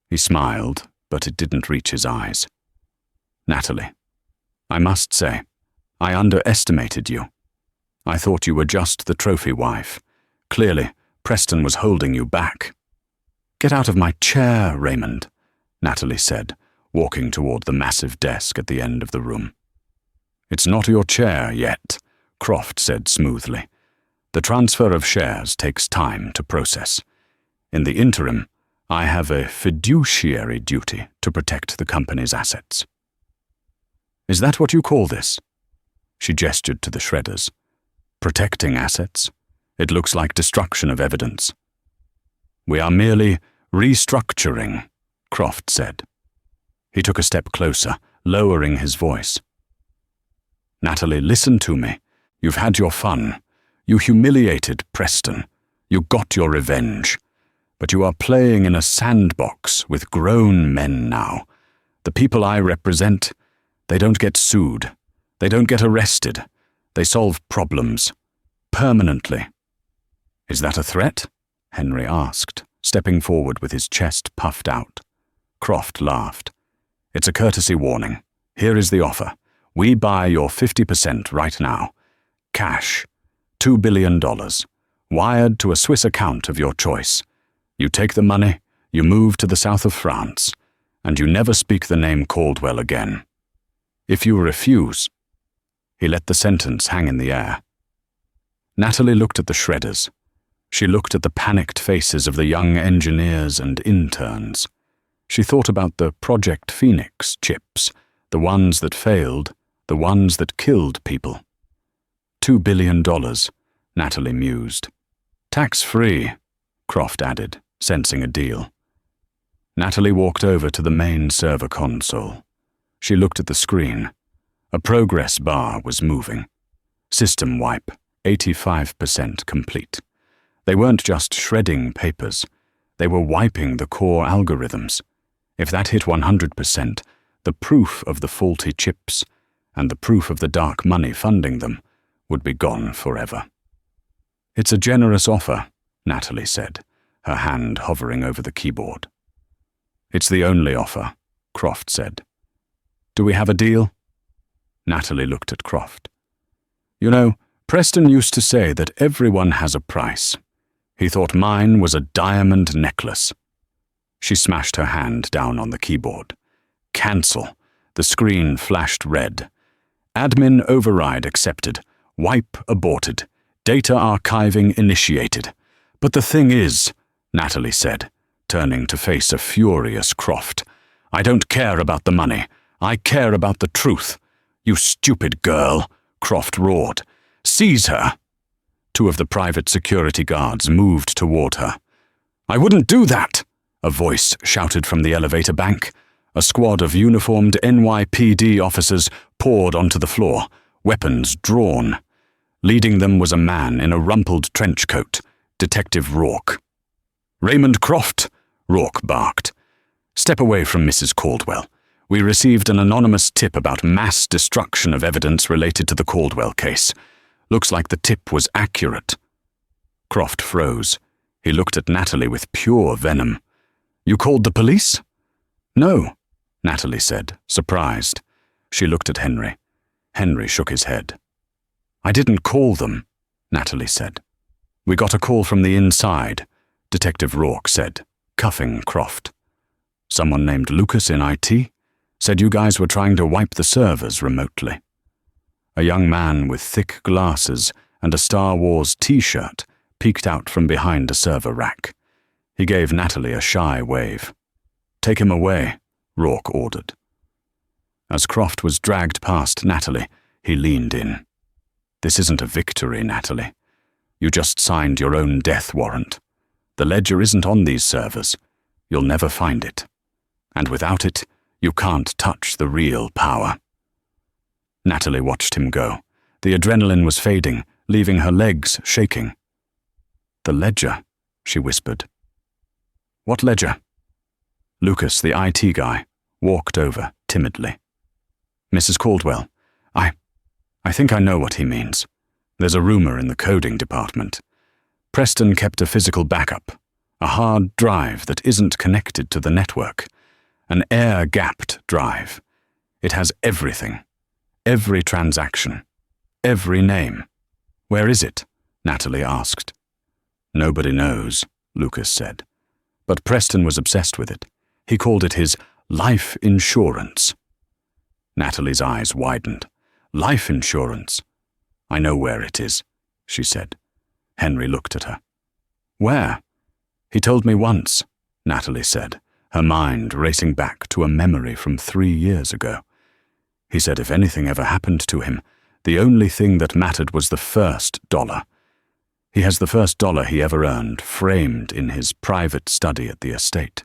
He smiled, but it didn't reach his eyes. "Natalie, I must say, I underestimated you. I thought you were just the trophy wife. Clearly, Preston was holding you back." "Get out of my chair, Raymond," Natalie said, walking toward the massive desk at the end of the room. "It's not your chair yet," Croft said smoothly. "The transfer of shares takes time to process. In the interim, I have a fiduciary duty to protect the company's assets." "Is that what you call this?" She gestured to the shredders. "Protecting assets? It looks like destruction of evidence." "We are merely restructuring," Croft said. He took a step closer, lowering his voice. "Natalie, listen to me. You've had your fun. You humiliated Preston. You got your revenge. But you are playing in a sandbox with grown men now. The people I represent, they don't get sued. They don't get arrested. They solve problems. Permanently." "Is that a threat?" Henry asked, stepping forward with his chest puffed out. Croft laughed. "It's a courtesy warning. Here is the offer. We buy your 50% right now. Cash. $2 billion. Wired to a Swiss account of your choice. You take the money, you move to the south of France, and you never speak the name Caldwell again. If you refuse..." He let the sentence hang in the air. Natalie looked at the shredders. She looked at the panicked faces of the young engineers and interns. She thought about the Project Phoenix chips, the ones that failed, the ones that killed people. $2 billion, Natalie mused. "Tax-free," Croft added, sensing a deal. Natalie walked over to the main server console. She looked at the screen. A progress bar was moving. System wipe, 85% complete. They weren't just shredding papers. They were wiping the core algorithms. If that hit 100%, the proof of the faulty chips and the proof of the dark money funding them would be gone forever. "It's a generous offer," Natalie said, her hand hovering over the keyboard. It's the only offer, Croft said. Do we have a deal? Natalie looked at Croft. You know, Preston used to say that everyone has a price. He thought mine was a diamond necklace. She smashed her hand down on the keyboard. Cancel. The screen flashed red. Admin override accepted. Wipe aborted. Data archiving initiated. But the thing is, Natalie said, turning to face a furious Croft, I don't care about the money. I care about the truth. You stupid girl, Croft roared. Seize her. Two of the private security guards moved toward her. I wouldn't do that, a voice shouted from the elevator bank. A squad of uniformed NYPD officers poured onto the floor, weapons drawn. Leading them was a man in a rumpled trench coat, Detective Rourke. Raymond Croft, Rourke barked. Step away from Mrs. Caldwell. We received an anonymous tip about mass destruction of evidence related to the Caldwell case. Looks like the tip was accurate. Croft froze. He looked at Natalie with pure venom. You called the police? No, Natalie said, surprised. She looked at Henry. Henry shook his head. I didn't call them, Natalie said. We got a call from the inside, Detective Rourke said, cuffing Croft. Someone named Lucas in IT said you guys were trying to wipe the servers remotely. A young man with thick glasses and a Star Wars t-shirt peeked out from behind a server rack. He gave Natalie a shy wave. Take him away, Rourke ordered. As Croft was dragged past Natalie, he leaned in. This isn't a victory, Natalie. You just signed your own death warrant. The ledger isn't on these servers. You'll never find it. And without it, you can't touch the real power. Natalie watched him go. The adrenaline was fading, leaving her legs shaking. The ledger, she whispered. What ledger? Lucas, the IT guy, walked over timidly. Mrs. Caldwell, I think I know what he means. There's a rumor in the coding department. Preston kept a physical backup, a hard drive that isn't connected to the network, an air-gapped drive. It has everything, every transaction, every name. Where is it? Natalie asked. Nobody knows, Lucas said. But Preston was obsessed with it. He called it his life insurance. Natalie's eyes widened. Life insurance. I know where it is, she said. Henry looked at her. Where? He told me once, Natalie said, her mind racing back to a memory from 3 years ago. He said if anything ever happened to him, the only thing that mattered was the first dollar. He has the first dollar he ever earned framed in his private study at the estate.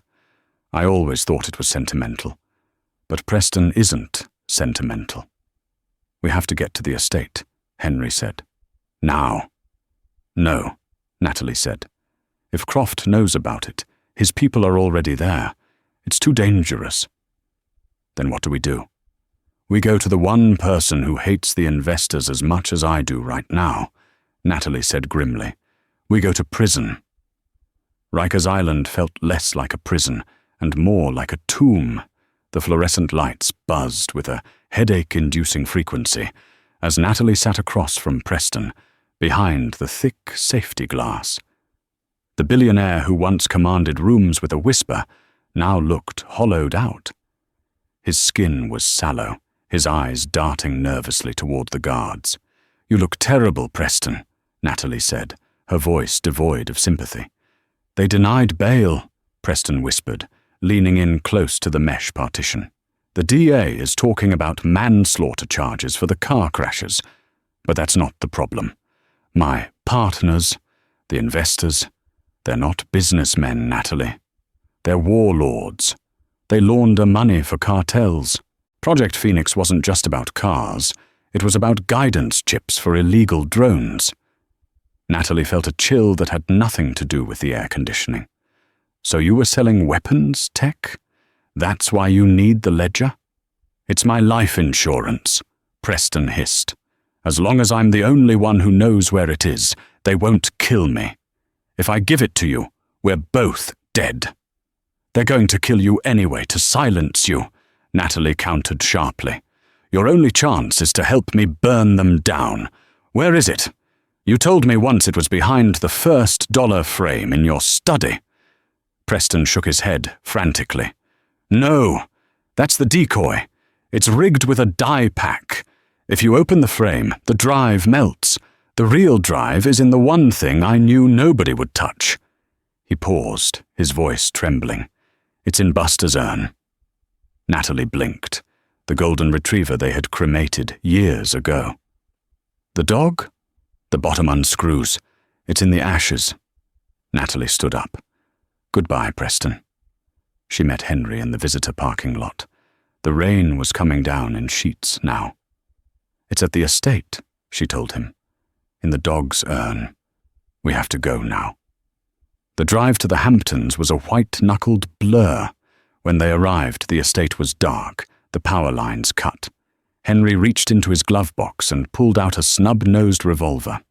I always thought it was sentimental. But Preston isn't sentimental. We have to get to the estate, Henry said. Now. No, Natalie said. If Croft knows about it, his people are already there. It's too dangerous. Then what do? We go to the one person who hates the investors as much as I do right now, Natalie said grimly. We go to prison. Rikers Island felt less like a prison and more like a tomb. The fluorescent lights buzzed with a headache-inducing frequency as Natalie sat across from Preston, behind the thick safety glass. The billionaire who once commanded rooms with a whisper now looked hollowed out. His skin was sallow, his eyes darting nervously toward the guards. You look terrible, Preston, Natalie said, her voice devoid of sympathy. They denied bail, Preston whispered, leaning in close to the mesh partition. The DA is talking about manslaughter charges for the car crashes, but that's not the problem. My partners, the investors, they're not businessmen, Natalie. They're warlords. They launder money for cartels. Project Phoenix wasn't just about cars. It was about guidance chips for illegal drones. Natalie felt a chill that had nothing to do with the air conditioning. So you were selling weapons tech? That's why you need the ledger? It's my life insurance, Preston hissed. As long as I'm the only one who knows where it is, they won't kill me. If I give it to you, we're both dead. They're going to kill you anyway to silence you, Natalie countered sharply. Your only chance is to help me burn them down. Where is it? You told me once it was behind the first dollar frame in your study. Preston shook his head frantically. No, that's the decoy. It's rigged with a dye pack. If you open the frame, the drive melts. The real drive is in the one thing I knew nobody would touch. He paused, his voice trembling. It's in Buster's urn. Natalie blinked. The golden retriever they had cremated years ago. The dog? The bottom unscrews. It's in the ashes. Natalie stood up. Goodbye, Preston. She met Henry in the visitor parking lot. The rain was coming down in sheets now. It's at the estate, she told him. In the dog's urn. We have to go now. The drive to the Hamptons was a white-knuckled blur. When they arrived, the estate was dark, the power lines cut. Henry reached into his glove box and pulled out a snub-nosed revolver.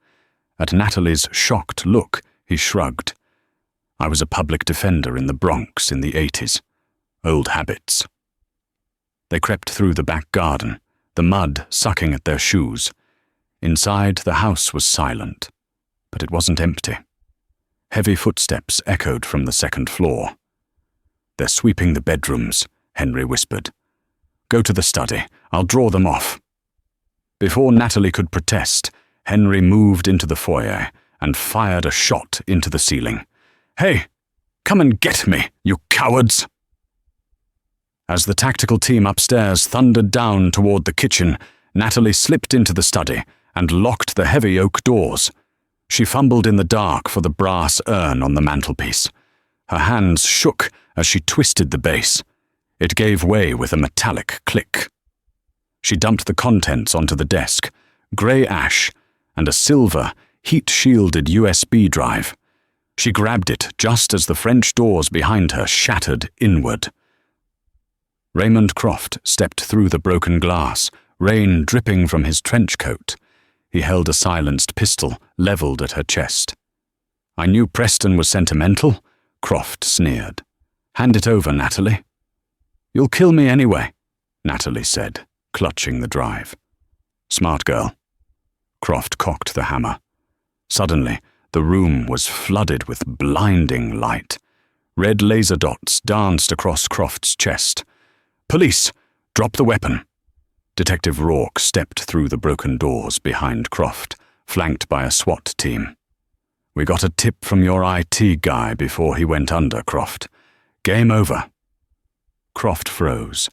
At Natalie's shocked look, he shrugged. I was a public defender in the Bronx in the 80s. Old habits. They crept through the back garden, the mud sucking at their shoes. Inside, the house was silent, but it wasn't empty. Heavy footsteps echoed from the second floor. They're sweeping the bedrooms, Henry whispered. Go to the study. I'll draw them off. Before Natalie could protest, Henry moved into the foyer and fired a shot into the ceiling. Hey, come and get me, you cowards! As the tactical team upstairs thundered down toward the kitchen, Natalie slipped into the study and locked the heavy oak doors. She fumbled in the dark for the brass urn on the mantelpiece. Her hands shook as she twisted the base. It gave way with a metallic click. She dumped the contents onto the desk, grey ash, and a silver, heat-shielded USB drive. She grabbed it just as the French doors behind her shattered inward. Raymond Croft stepped through the broken glass, rain dripping from his trench coat. He held a silenced pistol leveled at her chest. I knew Preston was sentimental, Croft sneered. Hand it over, Natalie. You'll kill me anyway, Natalie said, clutching the drive. Smart girl. Croft cocked the hammer. Suddenly, the room was flooded with blinding light. Red laser dots danced across Croft's chest. Police! Drop the weapon! Detective Rourke stepped through the broken doors behind Croft, flanked by a SWAT team. We got a tip from your IT guy before he went under, Croft. Game over. Croft froze,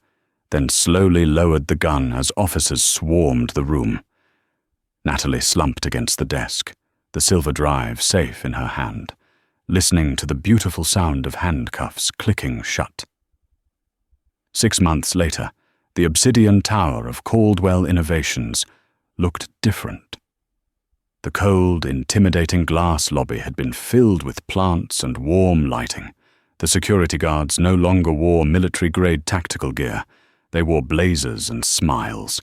then slowly lowered the gun as officers swarmed the room. Natalie slumped against the desk, the silver drive safe in her hand, listening to the beautiful sound of handcuffs clicking shut. 6 months later, the obsidian tower of Caldwell Innovations looked different. The cold, intimidating glass lobby had been filled with plants and warm lighting. The security guards no longer wore military-grade tactical gear. They wore blazers and smiles.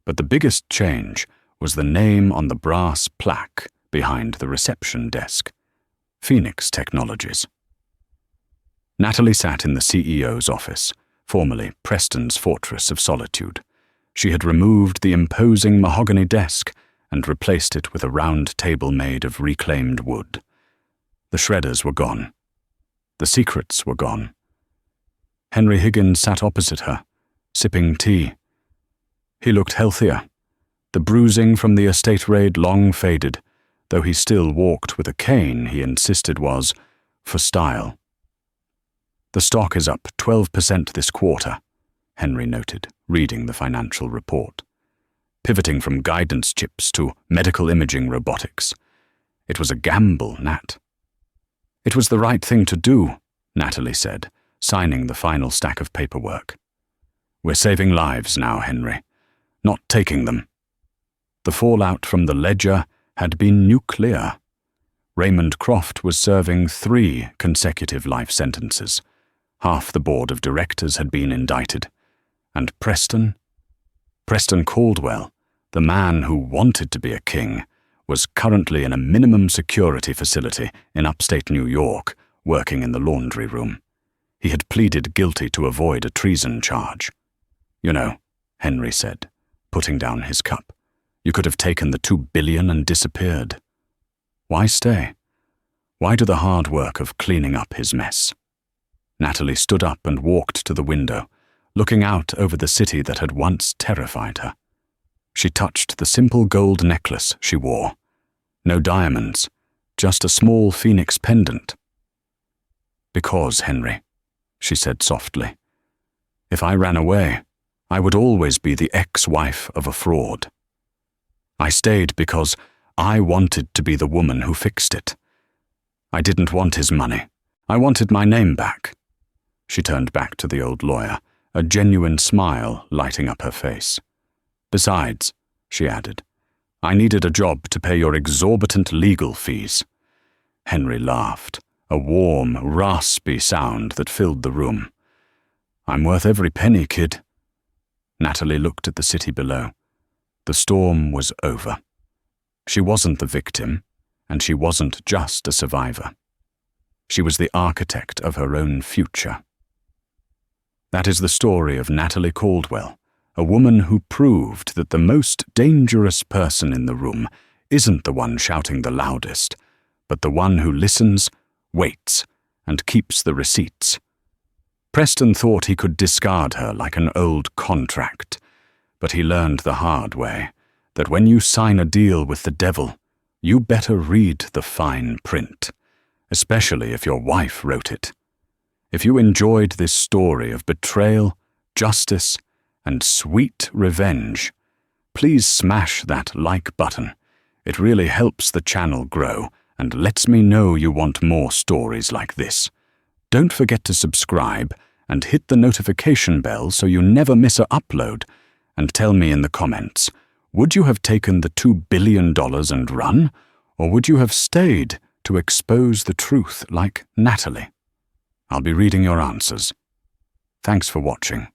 But the biggest change was the name on the brass plaque behind the reception desk. Phoenix Technologies. Natalie sat in the CEO's office, formerly Preston's fortress of solitude. She had removed the imposing mahogany desk and replaced it with a round table made of reclaimed wood. The shredders were gone. The secrets were gone. Henry Higgins sat opposite her, sipping tea. He looked healthier. The bruising from the estate raid long faded, though he still walked with a cane he insisted was for style. The stock is up 12% this quarter, Henry noted, reading the financial report. Pivoting from guidance chips to medical imaging robotics. It was a gamble, Nat. It was the right thing to do, Natalie said, signing the final stack of paperwork. We're saving lives now, Henry, not taking them. The fallout from the ledger had been nuclear. Raymond Croft was serving 3 consecutive life sentences. Half the board of directors had been indicted. And Preston Caldwell, the man who wanted to be a king, was currently in a minimum security facility in upstate New York, working in the laundry room. He had pleaded guilty to avoid a treason charge. "You know," Henry said, putting down his cup, "you could have taken the $2 billion and disappeared. Why stay? Why do the hard work of cleaning up his mess?" Natalie stood up and walked to the window, looking out over the city that had once terrified her. She touched the simple gold necklace she wore. No diamonds, just a small phoenix pendant. "Because, Henry," she said softly, "if I ran away, I would always be the ex-wife of a fraud. I stayed because I wanted to be the woman who fixed it. I didn't want his money. I wanted my name back." She turned back to the old lawyer, a genuine smile lighting up her face. "Besides," she added, "I needed a job to pay your exorbitant legal fees." Henry laughed, a warm, raspy sound that filled the room. "I'm worth every penny, kid." Natalie looked at the city below. The storm was over. She wasn't the victim, and she wasn't just a survivor. She was the architect of her own future. That is the story of Natalie Caldwell, a woman who proved that the most dangerous person in the room isn't the one shouting the loudest, but the one who listens, waits, and keeps the receipts. Preston thought he could discard her like an old contract, but he learned the hard way that when you sign a deal with the devil, you better read the fine print, especially if your wife wrote it. If you enjoyed this story of betrayal, justice, and sweet revenge, please smash that like button. It really helps the channel grow and lets me know you want more stories like this. Don't forget to subscribe and hit the notification bell so you never miss an upload, and tell me in the comments, would you have taken the $2 billion and run, or would you have stayed to expose the truth like Natalie? I'll be reading your answers. Thanks for watching.